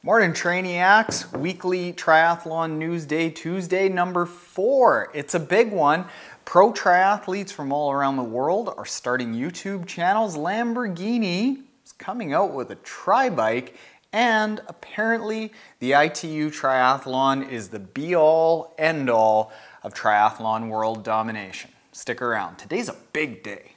Morning, Trainiacs. Weekly Triathlon News Day, Tuesday, number 4. It's a big one. Pro triathletes from all around the world are starting YouTube channels. Lamborghini is coming out with a tri-bike, and apparently the ITU Triathlon is the be-all, end-all of triathlon world domination. Stick around. Today's a big day.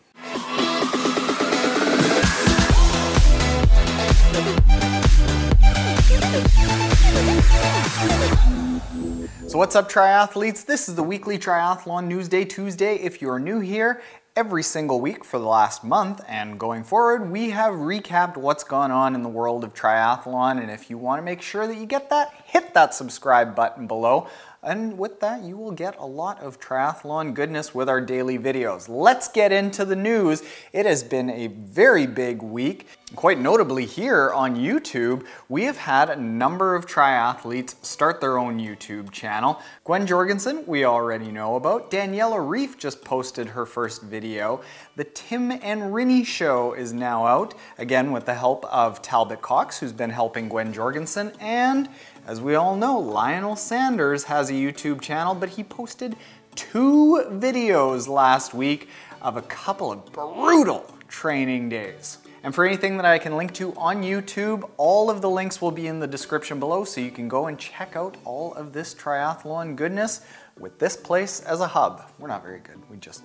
So what's up, triathletes? This is the weekly Triathlon News Day Tuesday. If you're new here, every single week for the last month and going forward, we have recapped what's gone on in the world of triathlon. And if you want to make sure that you get that, hit that subscribe button below. And with that, you will get a lot of triathlon goodness with our daily videos. Let's get into the news. It has been a very big week. Quite notably here on YouTube, we have had a number of triathletes start their own YouTube channel. Gwen Jorgensen, we already know about. Daniela Reef just posted her first video. The Tim and Rinny Show is now out, again with the help of Talbot Cox, who's been helping Gwen Jorgensen. And as we all know, Lionel Sanders has a YouTube channel, but he posted 2 videos last week of a couple of brutal training days. And for anything that I can link to on YouTube, all of the links will be in the description below, so you can go and check out all of this triathlon goodness with this place as a hub. We're not very good. We just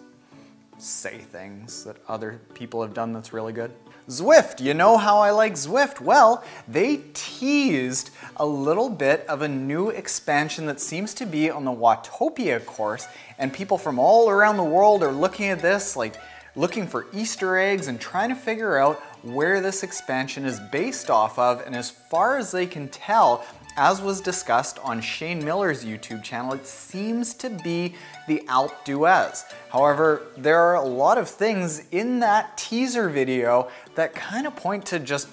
say things that other people have done that's really good. Zwift, you know how I like Zwift? Well, they teased a little bit of a new expansion that seems to be on the Watopia course, and people from all around the world are looking at this, like looking for Easter eggs and trying to figure out where this expansion is based off of. And as far as they can tell, as was discussed on Shane Miller's YouTube channel, it seems to be the Alpe d'Huez. However, there are a lot of things in that teaser video that kind of point to just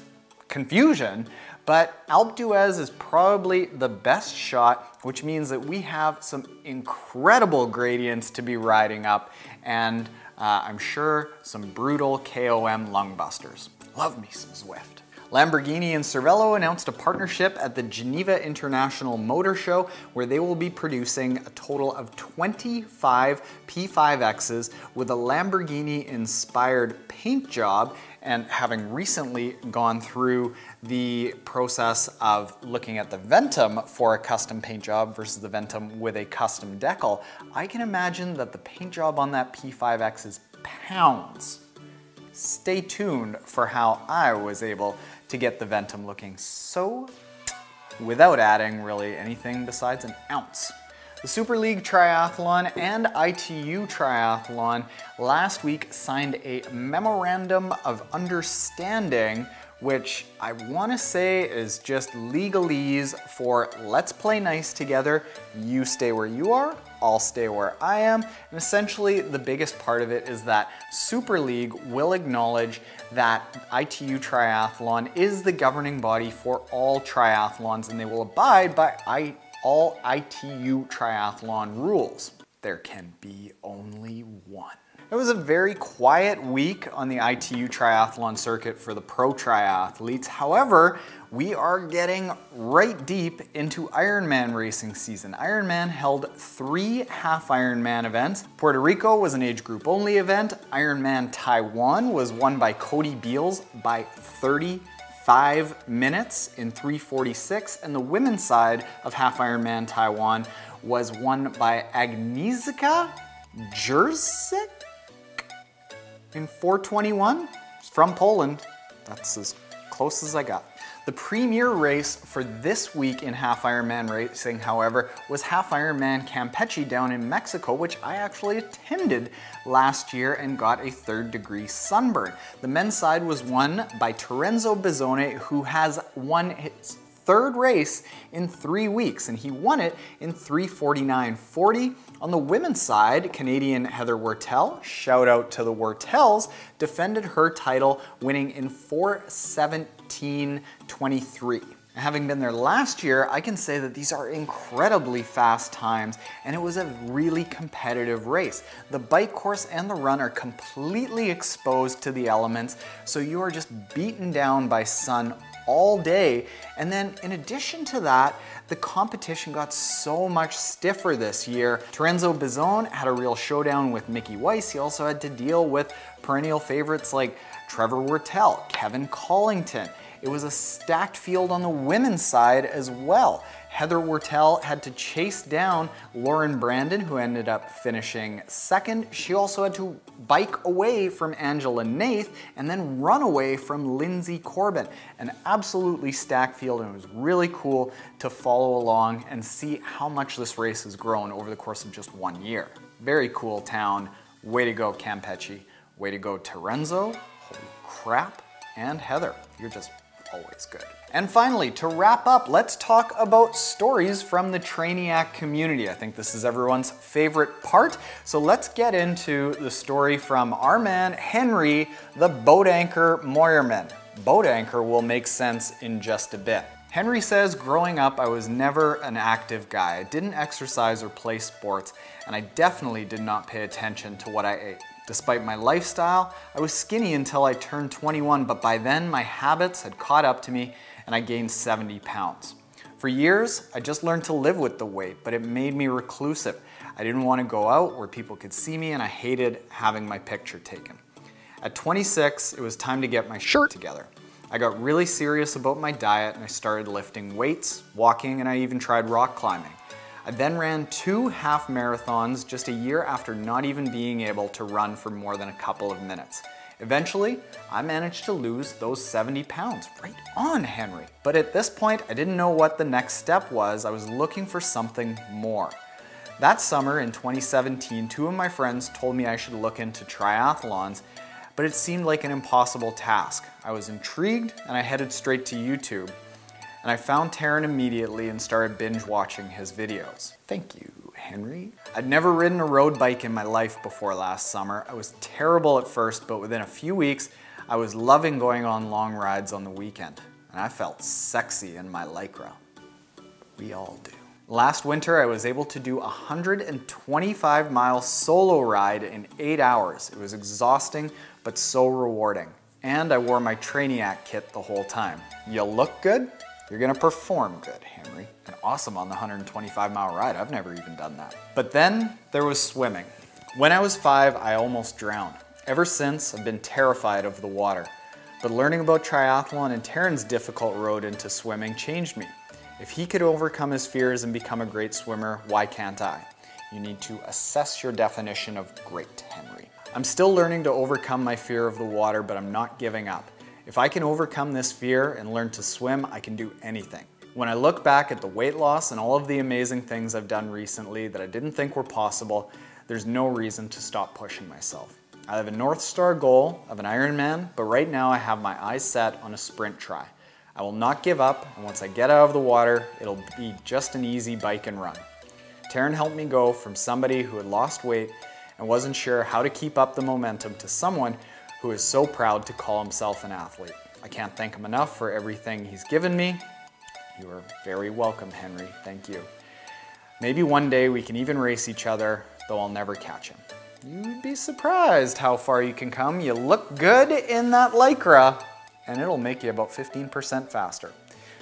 confusion, but Alpe d'Huez is probably the best shot, which means that we have some incredible gradients to be riding up, and I'm sure some brutal KOM lung busters. Love me some Zwift. Lamborghini and Cervelo announced a partnership at the Geneva International Motor Show, where they will be producing a total of 25 P5Xs with a Lamborghini-inspired paint job. And having recently gone through the process of looking at the Ventum for a custom paint job versus the Ventum with a custom decal, I can imagine that the paint job on that P5X is pounds. Stay tuned for how I was able to get the Ventum looking so without adding really anything besides an ounce. The Super League Triathlon and ITU Triathlon last week signed a memorandum of understanding, which I want to say is just legalese for let's play nice together. You stay where you are, I'll stay where I am. And essentially the biggest part of it is that Super League will acknowledge that ITU Triathlon is the governing body for all triathlons, and they will abide by all ITU Triathlon rules. There can be only one. It was a very quiet week on the ITU Triathlon circuit for the pro triathletes. However, we are getting right deep into Ironman racing season. Ironman held 3 half Ironman events. Puerto Rico was an age group only event. Ironman Taiwan was won by Cody Beals by 35 minutes in 3:46, and the women's side of half Ironman Taiwan was won by Agnieszka Jerzyk in 4:21. From Poland. That's as close as I got. The premier race for this week in half Ironman racing, however, was half Ironman Campeche down in Mexico, which I actually attended last year and got a 3rd-degree sunburn. The men's side was won by Terenzo Bozzone, who has won his 3rd race in 3 weeks, and he won it in 3:49.40. On the women's side, Canadian Heather Wurtele, shout out to the Wurteles, defended her title, winning in 4:17.23. Having been there last year, I can say that these are incredibly fast times, and it was a really competitive race. The bike course and the run are completely exposed to the elements, so you are just beaten down by sun all day. And then in addition to that, the competition got so much stiffer this year. Terenzo Bozzone had a real showdown with Mickey Weiss. He also had to deal with perennial favorites like Trevor Wurtele, Kevin Collington. It was a stacked field on the women's side as well. Heather Wurtele had to chase down Lauren Brandon, who ended up finishing second. She also had to bike away from Angela Nath and then run away from Lindsay Corbin. An absolutely stacked field, and it was really cool to follow along and see how much this race has grown over the course of just 1 year. Very cool town. Way to go, Campeche. Way to go, Terenzo. Holy crap. And Heather, you're just always good. And finally, to wrap up, let's talk about stories from the Trainiac community. I think this is everyone's favorite part. So let's get into the story from our man, Henry, the boat anchor Moyerman. Boat anchor will make sense in just a bit. Henry says, growing up, I was never an active guy. I didn't exercise or play sports, and I definitely did not pay attention to what I ate. Despite my lifestyle, I was skinny until I turned 21, but by then my habits had caught up to me and I gained 70 pounds. For years, I just learned to live with the weight, but it made me reclusive. I didn't want to go out where people could see me, and I hated having my picture taken. At 26, it was time to get my shirt together. I got really serious about my diet and I started lifting weights, walking, and I even tried rock climbing. I then ran 2 half marathons just a year after not even being able to run for more than a couple of minutes. Eventually, I managed to lose those 70 pounds. Right on, Henry. But at this point, I didn't know what the next step was. I was looking for something more. That summer in 2017, 2 of my friends told me I should look into triathlons, but it seemed like an impossible task. I was intrigued and I headed straight to YouTube. And I found Taren immediately and started binge watching his videos. Thank you, Henry. I'd never ridden a road bike in my life before last summer. I was terrible at first, but within a few weeks, I was loving going on long rides on the weekend. And I felt sexy in my Lycra. We all do. Last winter, I was able to do a 125-mile solo ride in 8 hours. It was exhausting, but so rewarding. And I wore my Trainiac kit the whole time. You look good? You're gonna perform good, Henry. And awesome on the 125-mile ride. I've never even done that. But then there was swimming. When I was 5, I almost drowned. Ever since, I've been terrified of the water. But learning about triathlon and Taren's difficult road into swimming changed me. If he could overcome his fears and become a great swimmer, why can't I? You need to assess your definition of great, Henry. I'm still learning to overcome my fear of the water, but I'm not giving up. If I can overcome this fear and learn to swim, I can do anything. When I look back at the weight loss and all of the amazing things I've done recently that I didn't think were possible, there's no reason to stop pushing myself. I have a North Star goal of an Ironman, but right now I have my eyes set on a sprint try. I will not give up, and once I get out of the water, it'll be just an easy bike and run. Taren helped me go from somebody who had lost weight and wasn't sure how to keep up the momentum to someone who is so proud to call himself an athlete. I can't thank him enough for everything he's given me. You are very welcome, Henry. Thank you. Maybe one day we can even race each other, though I'll never catch him. You'd be surprised how far you can come. You look good in that Lycra, and it'll make you about 15% faster.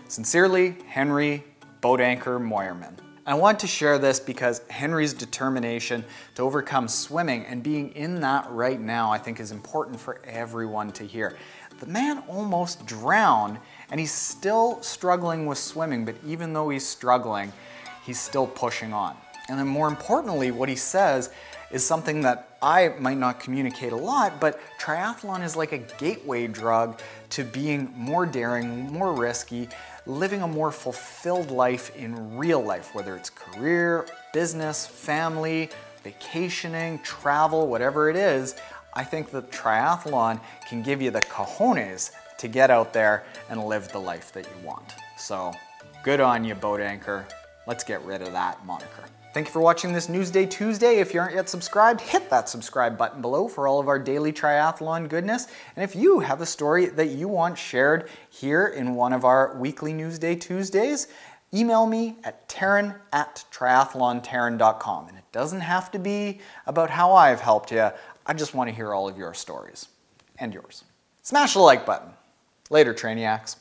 Sincerely, Henry, boat anchor Moyerman. I want to share this because Henry's determination to overcome swimming and being in that right now, I think is important for everyone to hear. The man almost drowned and he's still struggling with swimming, but even though he's struggling, he's still pushing on. And then more importantly, what he says is something that I might not communicate a lot, but triathlon is like a gateway drug to being more daring, more risky, living a more fulfilled life in real life, whether it's career, business, family, vacationing, travel, whatever it is. I think that triathlon can give you the cojones to get out there and live the life that you want. So good on you, boat anchor. Let's get rid of that moniker. Thank you for watching this Newsday Tuesday. If you aren't yet subscribed, hit that subscribe button below for all of our daily triathlon goodness. And if you have a story that you want shared here in one of our weekly Newsday Tuesdays, email me at Taren@triathlontaren.com. And it doesn't have to be about how I've helped you. I just want to hear all of your stories. And yours. Smash the like button. Later, Trainiacs.